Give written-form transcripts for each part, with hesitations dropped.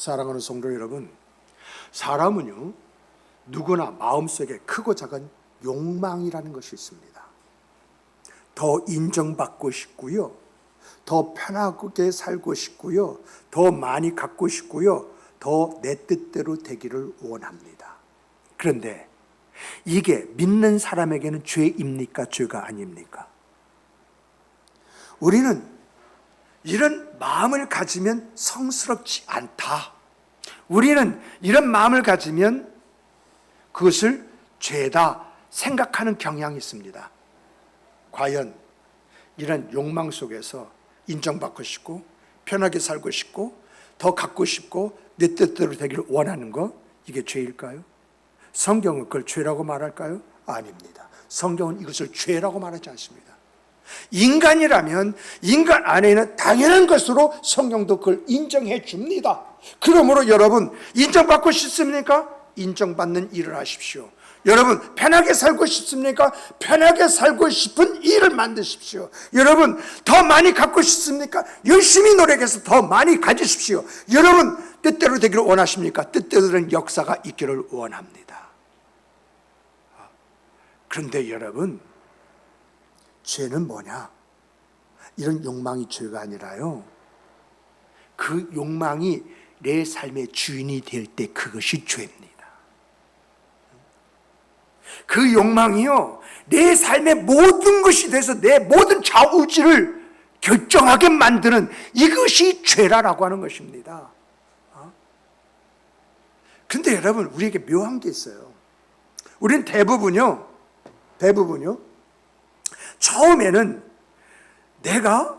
사랑하는 성도 여러분, 사람은요 누구나 마음속에 크고 작은 욕망이라는 것이 있습니다. 더 인정받고 싶고요, 더 편하게 살고 싶고요, 더 많이 갖고 싶고요, 더 내 뜻대로 되기를 원합니다. 그런데 이게 믿는 사람에게는 죄입니까? 죄가 아닙니까? 우리는 이런 마음을 가지면 성스럽지 않다, 우리는 이런 마음을 가지면 그것을 죄다 생각하는 경향이 있습니다. 과연 이런 욕망 속에서 인정받고 싶고 편하게 살고 싶고 더 갖고 싶고 내 뜻대로 되기를 원하는 거, 이게 죄일까요? 성경은 그걸 죄라고 말할까요? 아닙니다. 성경은 이것을 죄라고 말하지 않습니다. 인간이라면 인간 안에는 당연한 것으로 성경도 그걸 인정해 줍니다. 그러므로 여러분, 인정받고 싶습니까? 인정받는 일을 하십시오. 여러분, 편하게 살고 싶습니까? 편하게 살고 싶은 일을 만드십시오. 여러분, 더 많이 갖고 싶습니까? 열심히 노력해서 더 많이 가지십시오. 여러분, 뜻대로 되기를 원하십니까? 뜻대로 되는 역사가 있기를 원합니다. 그런데 여러분, 죄는 뭐냐? 이런 욕망이 죄가 아니라요, 그 욕망이 내 삶의 주인이 될 때 그것이 죄입니다. 그 욕망이요, 내 삶의 모든 것이 돼서 내 모든 좌우지를 결정하게 만드는 이것이 죄라라고 하는 것입니다. 근데 여러분, 우리에게 묘한 게 있어요. 우리는 대부분요 처음에는 내가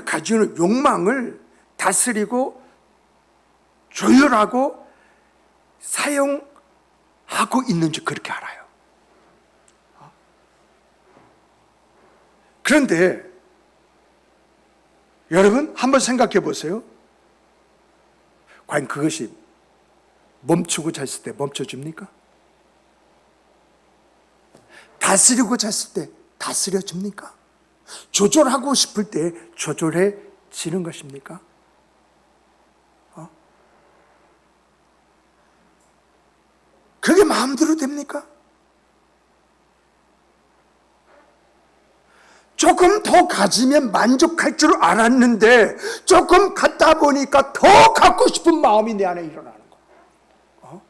가지고 있는 욕망을 다스리고 조율하고 사용하고 있는지 그렇게 알아요. 그런데 여러분, 한번 생각해 보세요. 과연 그것이 멈추고 잤을 때 멈춰집니까? 다스리고 잤을 때 다스려집니까? 조절하고 싶을 때 조절해지는 것입니까? 그게 마음대로 됩니까? 조금 더 가지면 만족할 줄 알았는데 조금 갖다 보니까 더 갖고 싶은 마음이 내 안에 일어나는 거예요.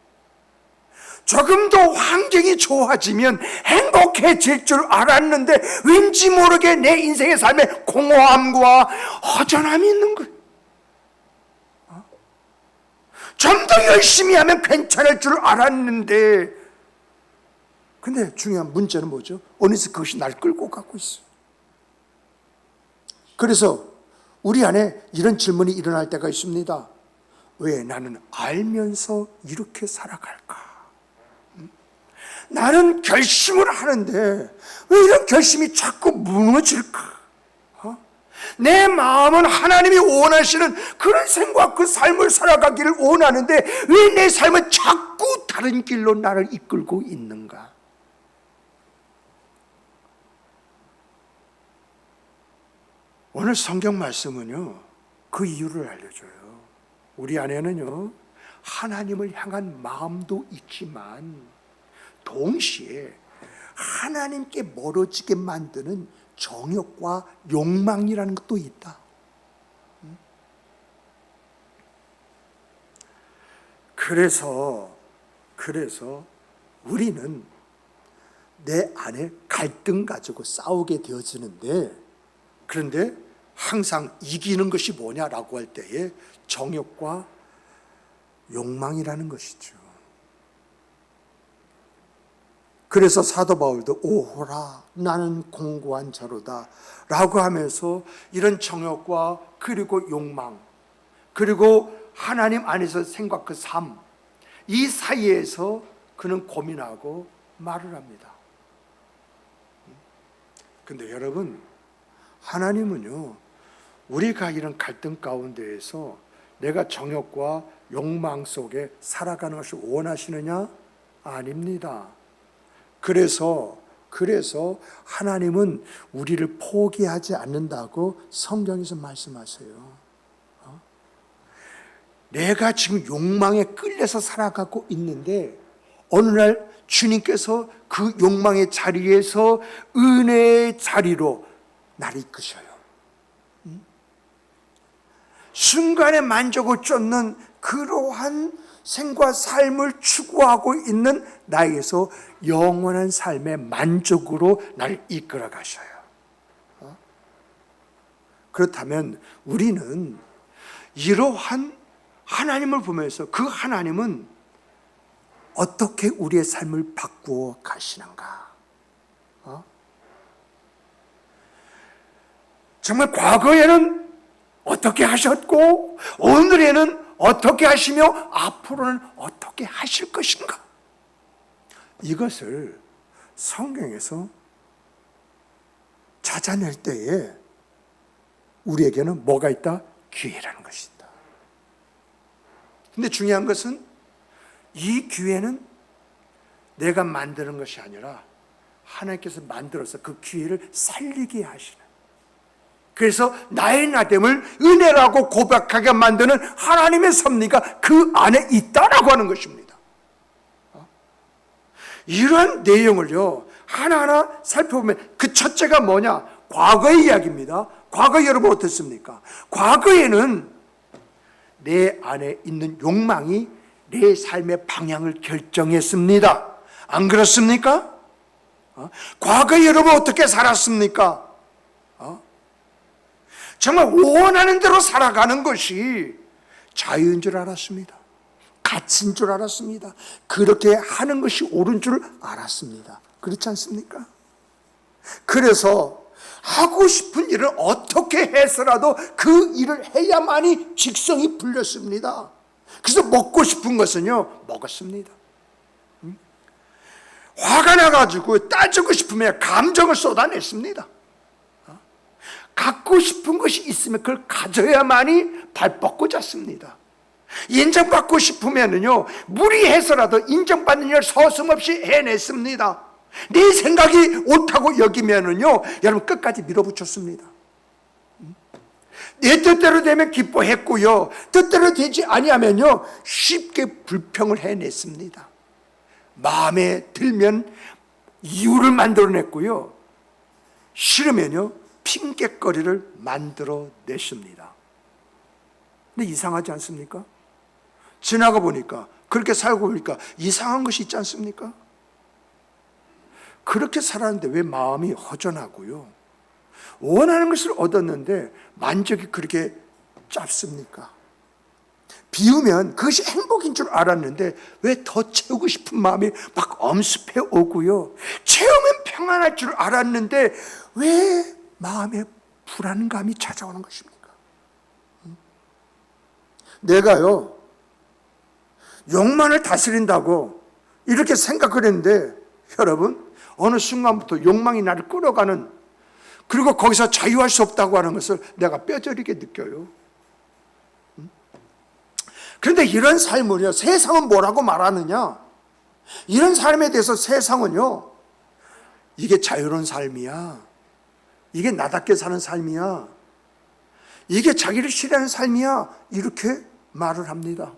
조금 더 환경이 좋아지면 행복해질 줄 알았는데 왠지 모르게 내 인생의 삶에 공허함과 허전함이 있는 거예요. 좀 더 열심히 하면 괜찮을 줄 알았는데, 근데 중요한 문제는 뭐죠? 어느새 그것이 날 끌고 가고 있어요. 그래서 우리 안에 이런 질문이 일어날 때가 있습니다. 왜 나는 알면서 이렇게 살아갈까? 나는 결심을 하는데 왜 이런 결심이 자꾸 무너질까? 내 마음은 하나님이 원하시는 그런 생각, 그 삶을 살아가기를 원하는데 왜 내 삶은 자꾸 다른 길로 나를 이끌고 있는가? 오늘 성경 말씀은요, 그 이유를 알려줘요. 우리 안에는요, 하나님을 향한 마음도 있지만 동시에 하나님께 멀어지게 만드는 정욕과 욕망이라는 것도 있다. 그래서 우리는 내 안에 갈등 가지고 싸우게 되어지는데, 그런데 항상 이기는 것이 뭐냐라고 할 때에 정욕과 욕망이라는 것이죠. 그래서 사도 바울도 오호라 나는 공고한 자로다 라고 하면서 이런 정욕과 그리고 욕망, 그리고 하나님 안에서 생각, 그 삶, 이 사이에서 그는 고민하고 말을 합니다. 근데 여러분, 하나님은요, 우리가 이런 갈등 가운데에서 내가 정욕과 욕망 속에 살아가는 것을 원하시느냐? 아닙니다. 그래서 하나님은 우리를 포기하지 않는다고 성경에서 말씀하세요. 내가 지금 욕망에 끌려서 살아가고 있는데 어느 날 주님께서 그 욕망의 자리에서 은혜의 자리로 나를 이끄셔요. 순간의 만족을 쫓는 그러한 생과 삶을 추구하고 있는 나에게서 영원한 삶의 만족으로 나를 이끌어 가셔요. 그렇다면 우리는 이러한 하나님을 보면서 그 하나님은 어떻게 우리의 삶을 바꾸어 가시는가? 정말 과거에는 어떻게 하셨고 오늘에는 어떻게 하시며 앞으로는 어떻게 하실 것인가? 이것을 성경에서 찾아낼 때에 우리에게는 뭐가 있다? 기회라는 것이 있다. 근데 중요한 것은 이 기회는 내가 만드는 것이 아니라 하나님께서 만들어서 그 기회를 살리게 하시는, 그래서 나의 나됨을 은혜라고 고백하게 만드는 하나님의 섭리가 그 안에 있다라고 하는 것입니다. 이런 내용을요 하나하나 살펴보면 그 첫째가 뭐냐? 과거의 이야기입니다. 과거 여러분 어떻습니까? 과거에는 내 안에 있는 욕망이 내 삶의 방향을 결정했습니다. 안 그렇습니까? 과거에 여러분 어떻게 살았습니까? 정말 원하는 대로 살아가는 것이 자유인 줄 알았습니다. 가치인 줄 알았습니다. 그렇게 하는 것이 옳은 줄 알았습니다. 그렇지 않습니까? 그래서 하고 싶은 일을 어떻게 해서라도 그 일을 해야만이 직성이 풀렸습니다. 그래서 먹고 싶은 것은요 먹었습니다. 화가 나가지고 따지고 싶으면 감정을 쏟아냈습니다. 갖고 싶은 것이 있으면 그걸 가져야만이 발 뻗고 잤습니다. 인정받고 싶으면은요 무리해서라도 인정받는 일을 서슴없이 해냈습니다. 내 생각이 옳다고 여기면은요 여러분 끝까지 밀어붙였습니다. 내 뜻대로 되면 기뻐했고요, 뜻대로 되지 아니하면요 쉽게 불평을 해냈습니다. 마음에 들면 이유를 만들어냈고요, 싫으면요 핑곗거리를 만들어냈습니다. 근데 이상하지 않습니까? 지나가 보니까, 그렇게 살고 보니까 이상한 것이 있지 않습니까? 그렇게 살았는데 왜 마음이 허전하고요, 원하는 것을 얻었는데 만족이 그렇게 짧습니까? 비우면 그것이 행복인 줄 알았는데 왜 더 채우고 싶은 마음이 막 엄습해 오고요, 채우면 평안할 줄 알았는데 왜 마음에 불안감이 찾아오는 것입니까? 내가요 욕망을 다스린다고 이렇게 생각을 했는데 여러분 어느 순간부터 욕망이 나를 끌어가는, 그리고 거기서 자유할 수 없다고 하는 것을 내가 뼈저리게 느껴요. 그런데 이런 삶을요 세상은 뭐라고 말하느냐, 이런 삶에 대해서 세상은요 이게 자유로운 삶이야, 이게 나답게 사는 삶이야, 이게 자기를 싫어하는 삶이야, 이렇게 말을 합니다.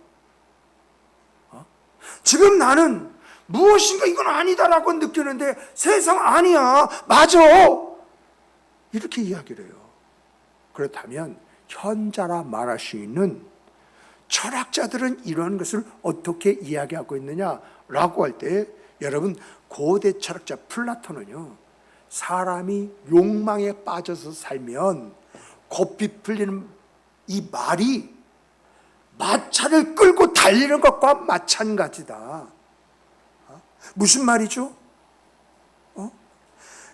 지금 나는 무엇인가 이건 아니다라고 느끼는데 세상 아니야, 맞아, 이렇게 이야기를 해요. 그렇다면 현자라 말할 수 있는 철학자들은 이런 것을 어떻게 이야기하고 있느냐라고 할 때 여러분 고대 철학자 플라톤은요 사람이 욕망에 빠져서 살면 고삐 풀리는 이 말이 마차를 끌고 달리는 것과 마찬가지다. 무슨 말이죠?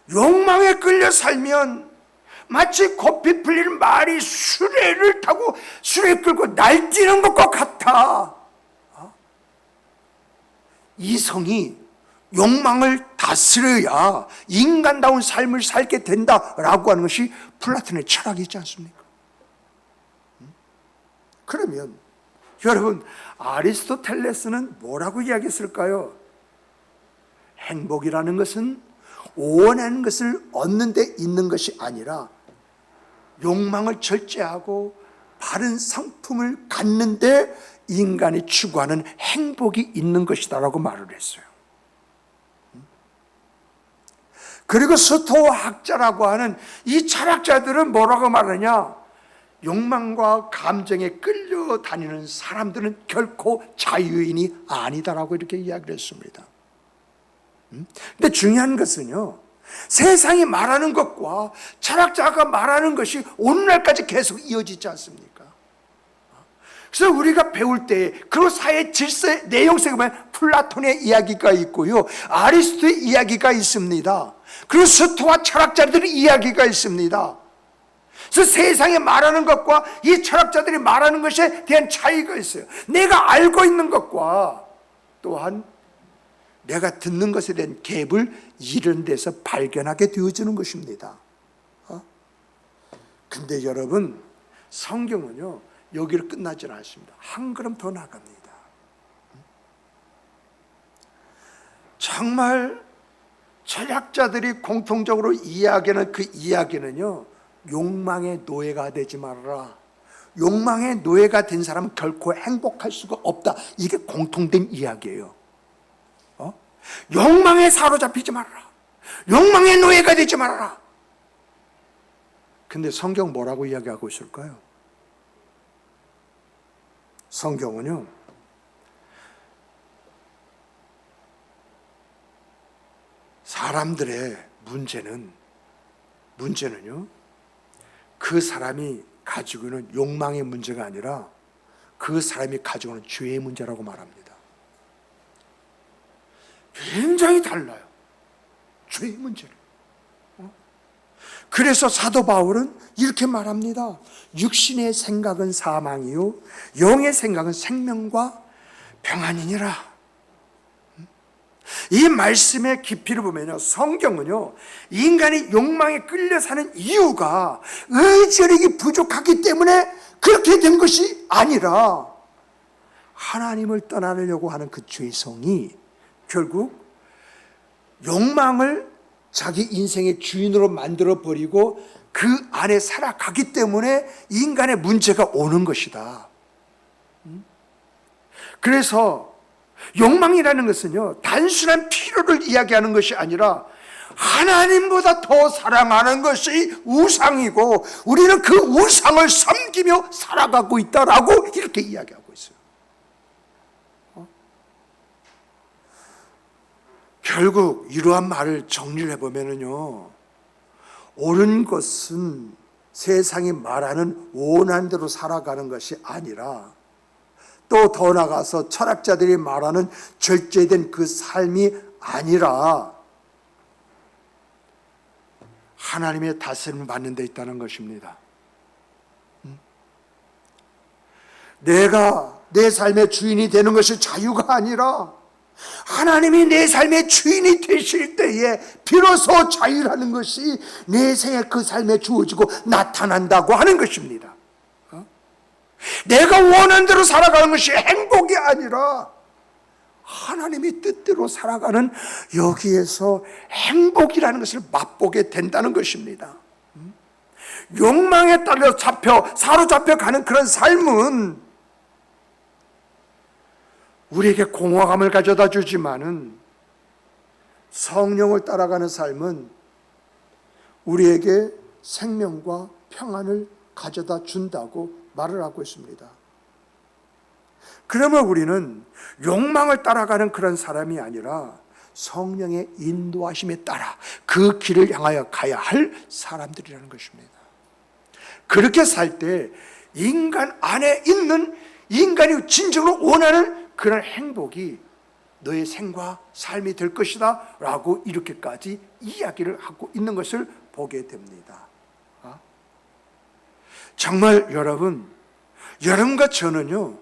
욕망에 끌려 살면 마치 고삐 풀리는 말이 수레를 타고 수레 끌고 날뛰는 것과 같아. 이성이 욕망을 다스려야 인간다운 삶을 살게 된다라고 하는 것이 플라톤의 철학이지 않습니까? 그러면 여러분 아리스토텔레스는 뭐라고 이야기했을까요? 행복이라는 것은 원하는 것을 얻는 데 있는 것이 아니라 욕망을 절제하고 바른 성품을 갖는데 인간이 추구하는 행복이 있는 것이다라고 말을 했어요. 그리고 스토아 학자라고 하는 이 철학자들은 뭐라고 말하냐? 욕망과 감정에 끌려다니는 사람들은 결코 자유인이 아니다라고 이렇게 이야기를 했습니다. 근데 중요한 것은요, 세상이 말하는 것과 철학자가 말하는 것이 오늘날까지 계속 이어지지 않습니까? 그래서 우리가 배울 때 그 사회 질서의 내용성에 보면 플라톤의 이야기가 있고요, 아리스토의 이야기가 있습니다. 그리고 스토아 철학자들의 이야기가 있습니다. 그래서 세상에 말하는 것과 이 철학자들이 말하는 것에 대한 차이가 있어요. 내가 알고 있는 것과 또한 내가 듣는 것에 대한 갭을 이런 데서 발견하게 되어지는 것입니다. 근데 여러분, 성경은요 여기를 끝나지 않습니다. 한 걸음 더 나갑니다. 정말 철학자들이 공통적으로 이야기하는 그 이야기는요, 욕망의 노예가 되지 말아라. 욕망의 노예가 된 사람은 결코 행복할 수가 없다. 이게 공통된 이야기예요. 욕망에 사로잡히지 말아라. 욕망의 노예가 되지 말아라. 근데 성경 뭐라고 이야기하고 있을까요? 성경은요, 사람들의 문제는요, 그 사람이 가지고 있는 욕망의 문제가 아니라 그 사람이 가지고 있는 죄의 문제라고 말합니다. 굉장히 달라요. 죄의 문제를. 그래서 사도 바울은 이렇게 말합니다. 육신의 생각은 사망이요 영의 생각은 생명과 평안이니라. 이 말씀의 깊이를 보면요, 성경은요 인간이 욕망에 끌려 사는 이유가 의지력이 부족하기 때문에 그렇게 된 것이 아니라 하나님을 떠나려고 하는 그 죄성이 결국 욕망을 자기 인생의 주인으로 만들어버리고 그 안에 살아가기 때문에 인간의 문제가 오는 것이다. 그래서 욕망이라는 것은요, 단순한 필요를 이야기하는 것이 아니라 하나님보다 더 사랑하는 것이 우상이고 우리는 그 우상을 섬기며 살아가고 있다라고 이렇게 이야기하고 있어요. 결국 이러한 말을 정리를 해보면요, 옳은 것은 세상이 말하는 원하는 대로 살아가는 것이 아니라 또 더 나아가서 철학자들이 말하는 절제된 그 삶이 아니라 하나님의 다스림을 받는 데 있다는 것입니다. 내가 내 삶의 주인이 되는 것이 자유가 아니라 하나님이 내 삶의 주인이 되실 때에 비로소 자유라는 것이 내 생에 그 삶에 주어지고 나타난다고 하는 것입니다. 내가 원하는 대로 살아가는 것이 행복이 아니라 하나님이 뜻대로 살아가는 여기에서 행복이라는 것을 맛보게 된다는 것입니다. 욕망에 따라 사로잡혀 가는 그런 삶은 우리에게 공허감을 가져다 주지만은 성령을 따라가는 삶은 우리에게 생명과 평안을 가져다 준다고 말을 하고 있습니다. 그러면 우리는 욕망을 따라가는 그런 사람이 아니라 성령의 인도하심에 따라 그 길을 향하여 가야 할 사람들이라는 것입니다. 그렇게 살 때 인간 안에 있는 인간이 진정으로 원하는 그런 행복이 너의 생과 삶이 될 것이다 라고 이렇게까지 이야기를 하고 있는 것을 보게 됩니다. 정말 여러분과 저는요,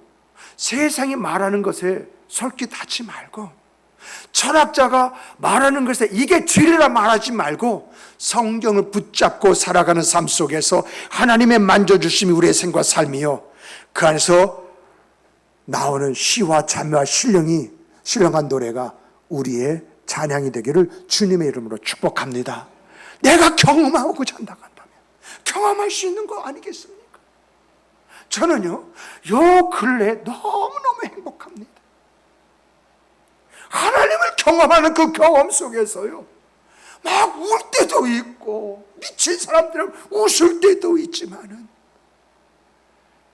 세상이 말하는 것에 솔깃하지 말고 철학자가 말하는 것에 이게 진리라 말하지 말고 성경을 붙잡고 살아가는 삶 속에서 하나님의 만져주심이 우리의 생과 삶이요, 그 안에서 나오는 시와 찬미와 신령한 노래가 우리의 찬양이 되기를 주님의 이름으로 축복합니다. 내가 경험하고자 한다고 한다면 경험할 수 있는 거 아니겠습니까? 저는요, 요 근래 너무너무 행복합니다. 하나님을 경험하는 그 경험 속에서요, 막 울 때도 있고 미친 사람들은 웃을 때도 있지만은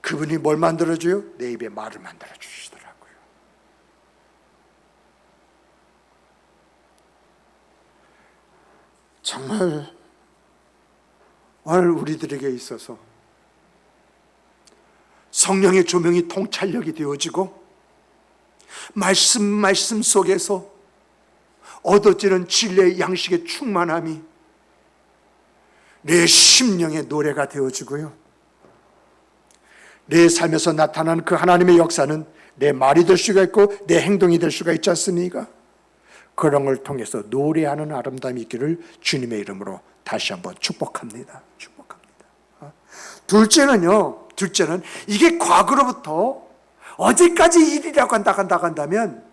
그분이 뭘 만들어줘요? 내 입에 말을 만들어주시더라고요. 정말 오늘 우리들에게 있어서 성령의 조명이 통찰력이 되어지고 말씀 속에서 얻어지는 진리의 양식의 충만함이 내 심령의 노래가 되어지고요, 내 삶에서 나타나는 그 하나님의 역사는 내 말이 될 수가 있고 내 행동이 될 수가 있지 않습니까? 그런 걸 통해서 노래하는 아름다움이 있기를 주님의 이름으로 다시 한번 축복합니다. 둘째는 이게 과거로부터 어제까지 일이라고 한다면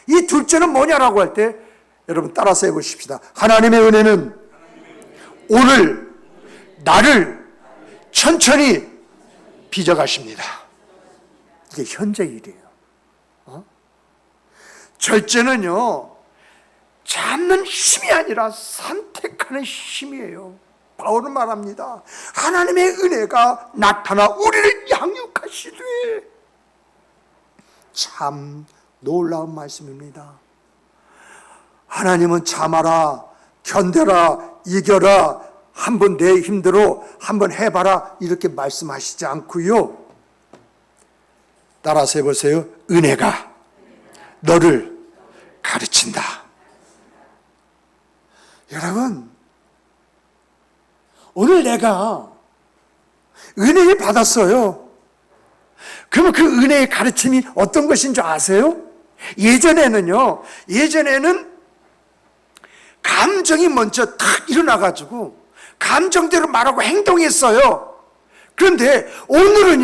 이 둘째는 뭐냐라고 할 때 여러분 따라서 해보십시다. 하나님의 은혜는 오늘 나를 천천히 빚어가십니다. 이게 현재 일이에요. 절제는요, 잡는 힘이 아니라 선택하는 힘이에요. 바울은 말합니다. 하나님의 은혜가 나타나 우리를 양육하시되. 참 놀라운 말씀입니다. 하나님은 참아라, 견뎌라, 이겨라, 한번 내 힘대로 한번 해봐라 이렇게 말씀하시지 않고요, 따라서 해보세요. 은혜가 너를 가르친다. 여러분, 오늘 내가 은혜를 받았어요. 그러면 그 은혜의 가르침이 어떤 것인 줄 아세요? 예전에는 감정이 먼저 탁 일어나가지고 감정대로 말하고 행동했어요. 그런데 오늘은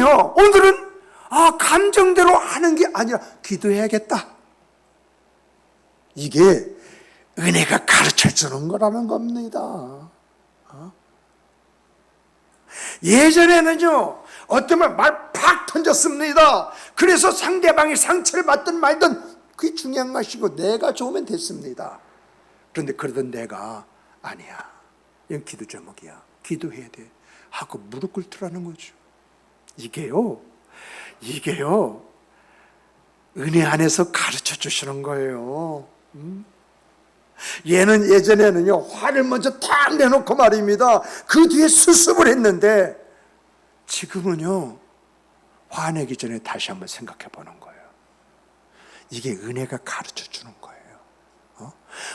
감정대로 하는 게 아니라 기도해야겠다. 이게 은혜가 가르쳐주는 거라는 겁니다. 예전에는요, 어쩌면 말 팍 던졌습니다. 그래서 상대방이 상처를 받든 말든 그게 중요한 것이고 내가 좋으면 됐습니다. 그런데 그러던 내가 아니야, 이건 기도 제목이야, 기도해야 돼 하고 무릎 꿇더라는 거죠. 이게요 은혜 안에서 가르쳐 주시는 거예요. 얘는 예전에는요, 화를 먼저 탁 내놓고 말입니다. 그 뒤에 수습을 했는데 지금은요, 화내기 전에 다시 한번 생각해 보는 거예요. 이게 은혜가 가르쳐 주는 거예요.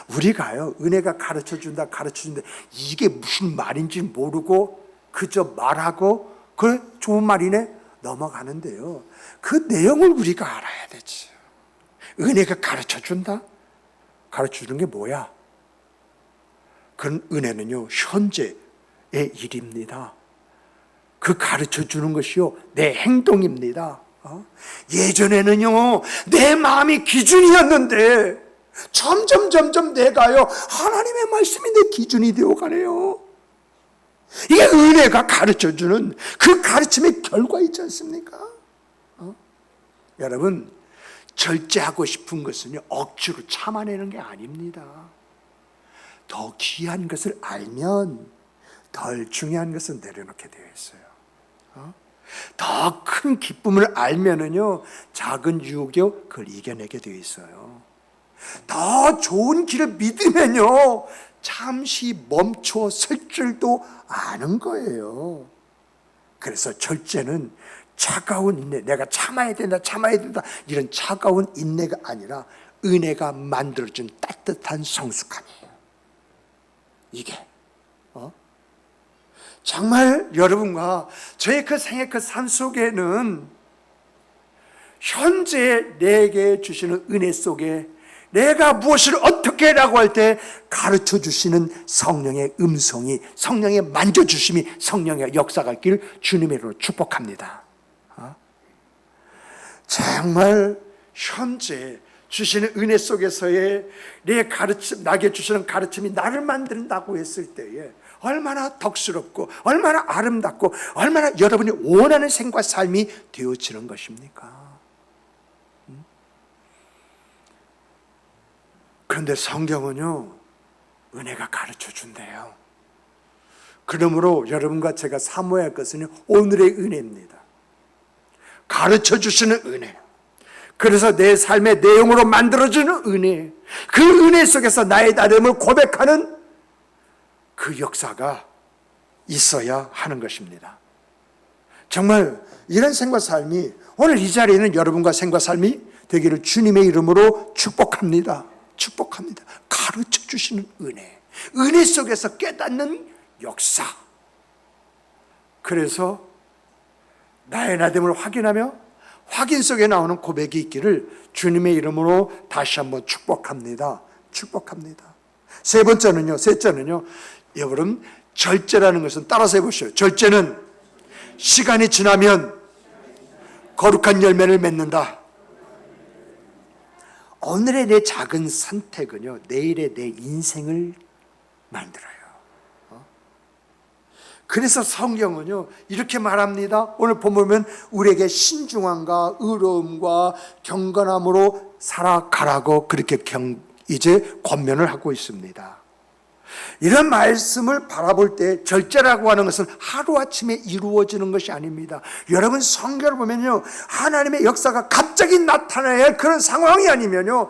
우리가요, 은혜가 가르쳐 준다 이게 무슨 말인지 모르고 그저 말하고 그래 좋은 말이네 넘어가는데요, 그 내용을 우리가 알아야 되지. 은혜가 가르쳐 준다? 가르쳐 주는 게 뭐야? 그런 은혜는요, 현재의 일입니다. 그 가르쳐 주는 것이요, 내 행동입니다. 예전에는요, 내 마음이 기준이었는데 점점 내가요, 하나님의 말씀이 내 기준이 되어가네요. 이게 은혜가 가르쳐 주는 그 가르침의 결과 있지 않습니까? 여러분, 절제하고 싶은 것은요, 억지로 참아내는 게 아닙니다. 더 귀한 것을 알면 덜 중요한 것은 내려놓게 되어 있어요. 더 큰 기쁨을 알면은요, 작은 유혹이요, 그걸 이겨내게 되어 있어요. 더 좋은 길을 믿으면요, 잠시 멈춰 설 줄도 아는 거예요. 그래서 절제는 차가운 인내, 내가 참아야 된다 이런 차가운 인내가 아니라 은혜가 만들어준 따뜻한 성숙함이에요. 이게 정말 여러분과 저의 그 생애 그 삶 속에는 현재 내게 주시는 은혜 속에 내가 무엇을 어떻게 라고 할 때 가르쳐 주시는 성령의 음성이, 성령의 만져주심이, 성령의 역사가 있길 주님의 이름으로 축복합니다. 정말 현재 주시는 은혜 속에서의 내 가르침, 나에게 주시는 가르침이 나를 만든다고 했을 때에 얼마나 덕스럽고 얼마나 아름답고 얼마나 여러분이 원하는 생과 삶이 되어지는 것입니까? 그런데 성경은요, 은혜가 가르쳐 준대요. 그러므로 여러분과 제가 사모해야 할 것은 오늘의 은혜입니다. 가르쳐 주시는 은혜. 그래서 내 삶의 내용으로 만들어주는 은혜. 그 은혜 속에서 나의 나됨을 고백하는 그 역사가 있어야 하는 것입니다. 정말 이런 생과 삶이 오늘 이 자리에 있는 여러분과 생과 삶이 되기를 주님의 이름으로 축복합니다. 축복합니다. 가르쳐 주시는 은혜. 은혜 속에서 깨닫는 역사. 그래서 나의 나됨을 확인하며 확인 속에 나오는 고백이 있기를 주님의 이름으로 다시 한번 축복합니다. 축복합니다. 셋째는요. 여러분, 절제라는 것은 따라서 해보시오. 절제는 시간이 지나면 거룩한 열매를 맺는다. 오늘의 내 작은 선택은요, 내일의 내 인생을 만들어요. 그래서 성경은요, 이렇게 말합니다. 오늘 보면 우리에게 신중함과 의로움과 경건함으로 살아가라고 그렇게 이제 권면을 하고 있습니다. 이런 말씀을 바라볼 때 절제라고 하는 것은 하루아침에 이루어지는 것이 아닙니다. 여러분, 성경을 보면요, 하나님의 역사가 갑자기 나타나야 할 그런 상황이 아니면요,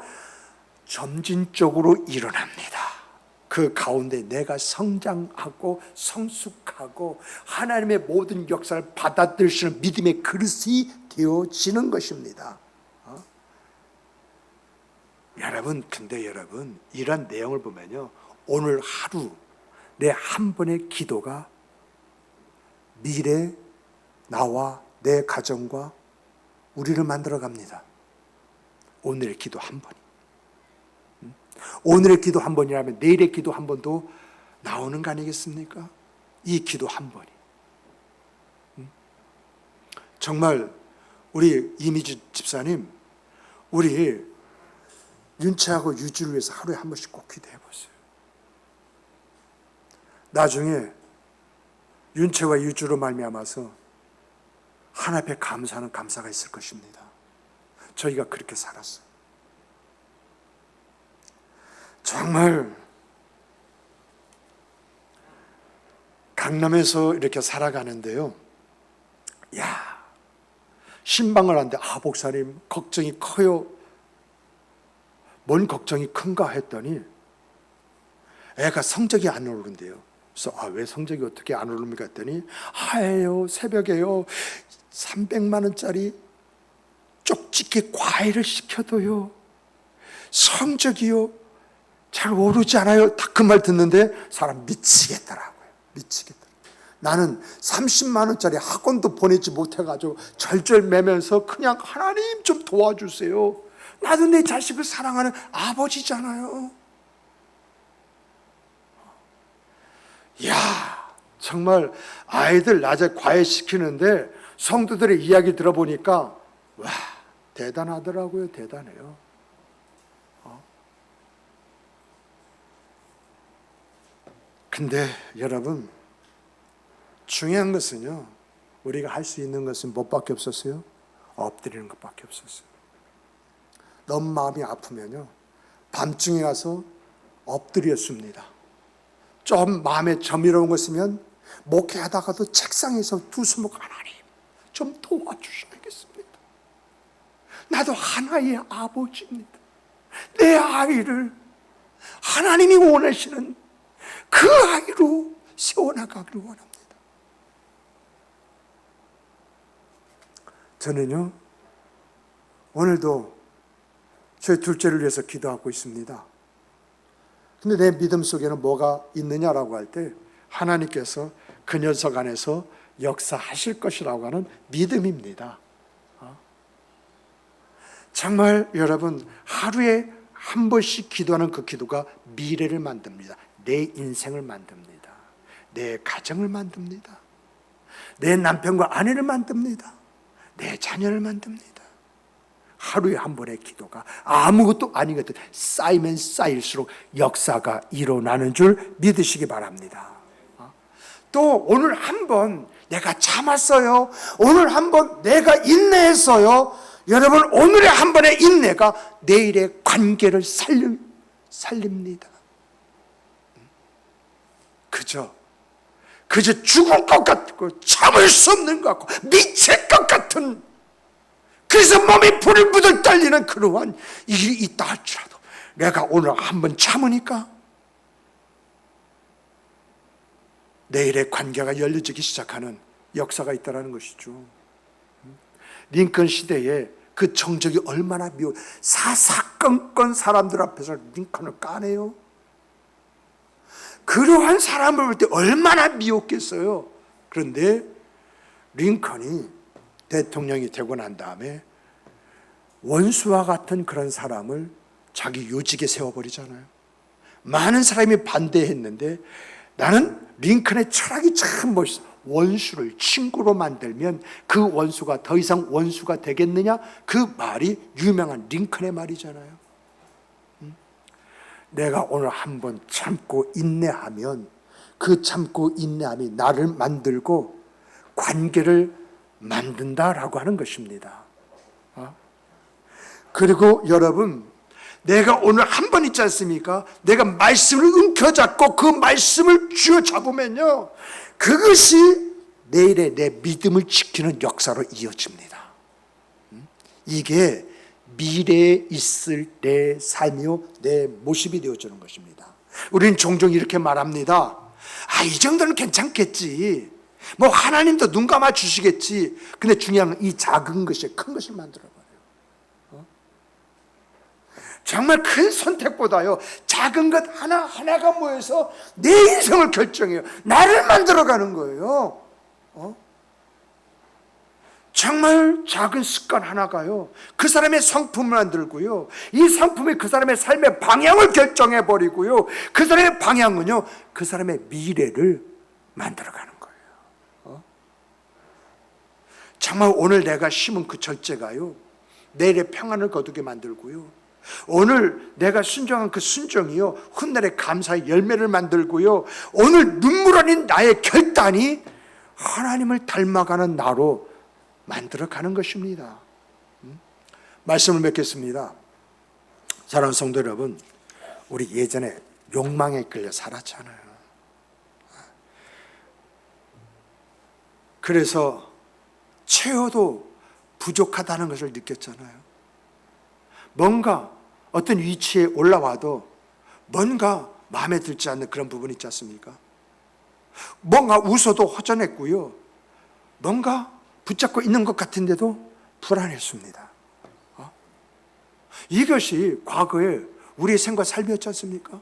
점진적으로 일어납니다. 그 가운데 내가 성장하고 성숙하고 하나님의 모든 역사를 받아들일 수 있는 믿음의 그릇이 되어지는 것입니다. 근데 여러분, 이런 내용을 보면요, 오늘 하루 내 한 번의 기도가 미래 나와 내 가정과 우리를 만들어 갑니다. 오늘의 기도 한 번이. 오늘의 기도 한 번이라면 내일의 기도 한 번도 나오는 거 아니겠습니까? 이 기도 한 번이. 정말 우리 이미주 집사님, 우리 윤채하고 유주를 위해서 하루에 한 번씩 꼭 기도해 보세요. 나중에 윤채와 유주로 말미암아서 하나님 앞에 감사하는 감사가 있을 것입니다. 저희가 그렇게 살았어요. 정말 강남에서 이렇게 살아가는데요, 신방을 하는데 목사님 걱정이 커요. 뭔 걱정이 큰가 했더니 애가 성적이 안 오른대요. 그래서 왜 성적이 어떻게 안 오릅니까 했더니 새벽에요 300만 원짜리 쪽집게 과외를 시켜도요 성적이요 잘 오르지 않아요. 딱 그 말 듣는데 사람 미치겠더라고요. 나는 30만 원짜리 학원도 보내지 못해가지고 절절매면서 그냥 하나님 좀 도와주세요. 나도 내 자식을 사랑하는 아버지잖아요. 정말 아이들 낮에 과외시키는데 성도들의 이야기 들어보니까 대단하더라고요. 대단해요. 근데 여러분, 중요한 것은요, 우리가 할 수 있는 것은 뭐밖에 없었어요? 엎드리는 것밖에 없었어요. 너무 마음이 아프면요, 밤중에 가서 엎드렸습니다. 좀 마음에 저미로운 것이면 목회하다가도 책상에서 두 손목, 하나님 좀 도와주셔야겠습니다. 나도 하나의 아버지입니다. 내 아이를 하나님이 원하시는 그 아이로 세워나가기를 원합니다. 저는요, 오늘도 저희 둘째를 위해서 기도하고 있습니다. 근데 내 믿음 속에는 뭐가 있느냐라고 할 때 하나님께서 그 녀석 안에서 역사하실 것이라고 하는 믿음입니다. 정말 여러분, 하루에 한 번씩 기도하는 그 기도가 미래를 만듭니다. 내 인생을 만듭니다. 내 가정을 만듭니다. 내 남편과 아내를 만듭니다. 내 자녀를 만듭니다. 하루에 한 번의 기도가 아무것도 아닌 것들 쌓이면 쌓일수록 역사가 일어나는 줄 믿으시기 바랍니다. 또 오늘 한번 내가 참았어요. 오늘 한번 내가 인내했어요. 여러분, 오늘의 한 번의 인내가 내일의 관계를 살립니다. 그저 죽을 것 같고 참을 수 없는 것 같고 미칠 것 같은, 그래서 몸이 부들부들 떨리는 그러한 일이 있다 할지라도 내가 오늘 한번 참으니까 내일의 관계가 열려지기 시작하는 역사가 있다는 것이죠. 링컨 시대에 그 정적이 얼마나 사사건건 사람들 앞에서 링컨을 까내요. 그러한 사람을 볼 때 얼마나 미웠겠어요. 그런데 링컨이 대통령이 되고 난 다음에 원수와 같은 그런 사람을 자기 요직에 세워버리잖아요. 많은 사람이 반대했는데 나는 링컨의 철학이 참 멋있어. 원수를 친구로 만들면 그 원수가 더 이상 원수가 되겠느냐? 그 말이 유명한 링컨의 말이잖아요. 내가 오늘 한번 참고 인내하면 그 참고 인내함이 나를 만들고 관계를 만든다라고 하는 것입니다. 그리고 여러분, 내가 오늘 한 번 있지 않습니까? 내가 말씀을 움켜잡고 그 말씀을 쥐어잡으면요, 그것이 내일의 내 믿음을 지키는 역사로 이어집니다. 이게 미래에 있을 내 삶이요, 내 모습이 되어주는 것입니다. 우리는 종종 이렇게 말합니다. 이 정도는 괜찮겠지. 뭐 하나님도 눈 감아 주시겠지. 근데 중요한 건 이 작은 것이 큰 것을 만들어버려요. 정말 큰 선택보다요, 작은 것 하나하나가 모여서 내 인생을 결정해요. 나를 만들어가는 거예요. 정말 작은 습관 하나가요, 그 사람의 성품을 만들고요, 이 성품이 그 사람의 삶의 방향을 결정해버리고요, 그 사람의 방향은요, 그 사람의 미래를 만들어가는 거예요. 정말 오늘 내가 심은 그 절제가요, 내일의 평안을 거두게 만들고요, 오늘 내가 순종한 그 순종이요, 훗날의 감사의 열매를 만들고요, 오늘 눈물 아닌 나의 결단이 하나님을 닮아가는 나로 만들어가는 것입니다. 말씀을 맺겠습니다. 사랑하는 성도 여러분, 우리 예전에 욕망에 끌려 살았잖아요. 그래서 채워도 부족하다는 것을 느꼈잖아요. 뭔가 어떤 위치에 올라와도 뭔가 마음에 들지 않는 그런 부분이 있지 않습니까? 뭔가 웃어도 허전했고요, 뭔가 붙잡고 있는 것 같은데도 불안했습니다. 이것이 과거에 우리의 생과 삶이었지 않습니까?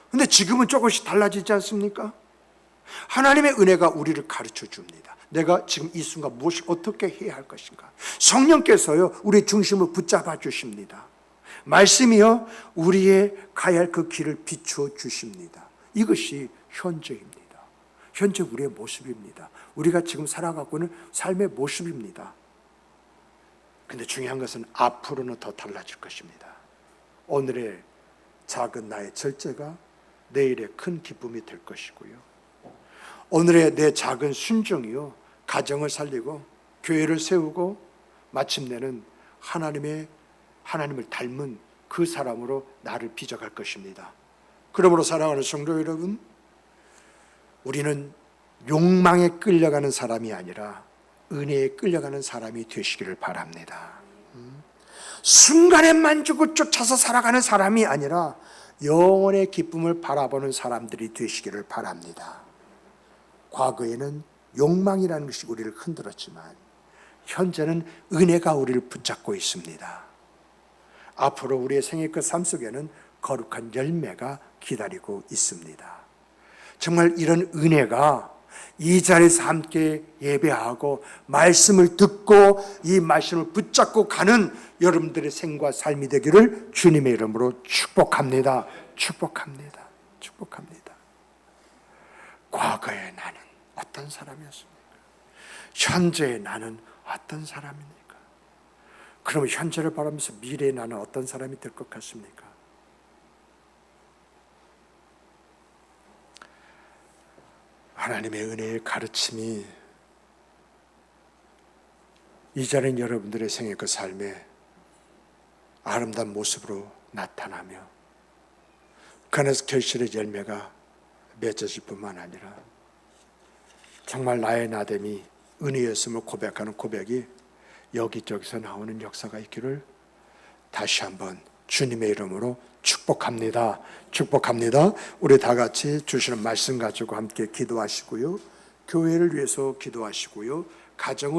그런데 지금은 조금씩 달라지지 않습니까? 하나님의 은혜가 우리를 가르쳐 줍니다. 내가 지금 이 순간 무엇을 어떻게 해야 할 것인가. 성령께서요, 우리의 중심을 붙잡아 주십니다. 말씀이요, 우리의 가야 할 그 길을 비추어 주십니다. 이것이 현재입니다. 현재 우리의 모습입니다. 우리가 지금 살아가고 있는 삶의 모습입니다. 근데 중요한 것은 앞으로는 더 달라질 것입니다. 오늘의 작은 나의 절제가 내일의 큰 기쁨이 될 것이고요, 오늘의 내 작은 순종이요, 가정을 살리고 교회를 세우고 마침내는 하나님을 닮은 그 사람으로 나를 빚어갈 것입니다. 그러므로 사랑하는 성도 여러분, 우리는 욕망에 끌려가는 사람이 아니라 은혜에 끌려가는 사람이 되시기를 바랍니다. 순간의 만족을 쫓아서 살아가는 사람이 아니라 영원의 기쁨을 바라보는 사람들이 되시기를 바랍니다. 과거에는 욕망이라는 것이 우리를 흔들었지만 현재는 은혜가 우리를 붙잡고 있습니다. 앞으로 우리의 생의 그 삶 속에는 거룩한 열매가 기다리고 있습니다. 정말 이런 은혜가 이 자리에서 함께 예배하고 말씀을 듣고 이 말씀을 붙잡고 가는 여러분들의 생과 삶이 되기를 주님의 이름으로 축복합니다. 축복합니다. 축복합니다. 과거의 나는 어떤 사람이었습니까? 현재의 나는 어떤 사람입니까? 그러면 현재를 바라면서 미래의 나는 어떤 사람이 될 것 같습니까? 하나님의 은혜의 가르침이 이전엔 여러분들의 생애 그 삶에 아름다운 모습으로 나타나며 그 안에서 결실의 열매가 맺어질 뿐만 아니라 정말 나의 나됨이 은혜였음을 고백하는 고백이 여기저기서 나오는 역사가 있기를 다시 한번 주님의 이름으로 축복합니다. 축복합니다. 우리 다 같이 주시는 말씀 가지고 함께 기도하시고요. 교회를 위해서 기도하시고요. 가정을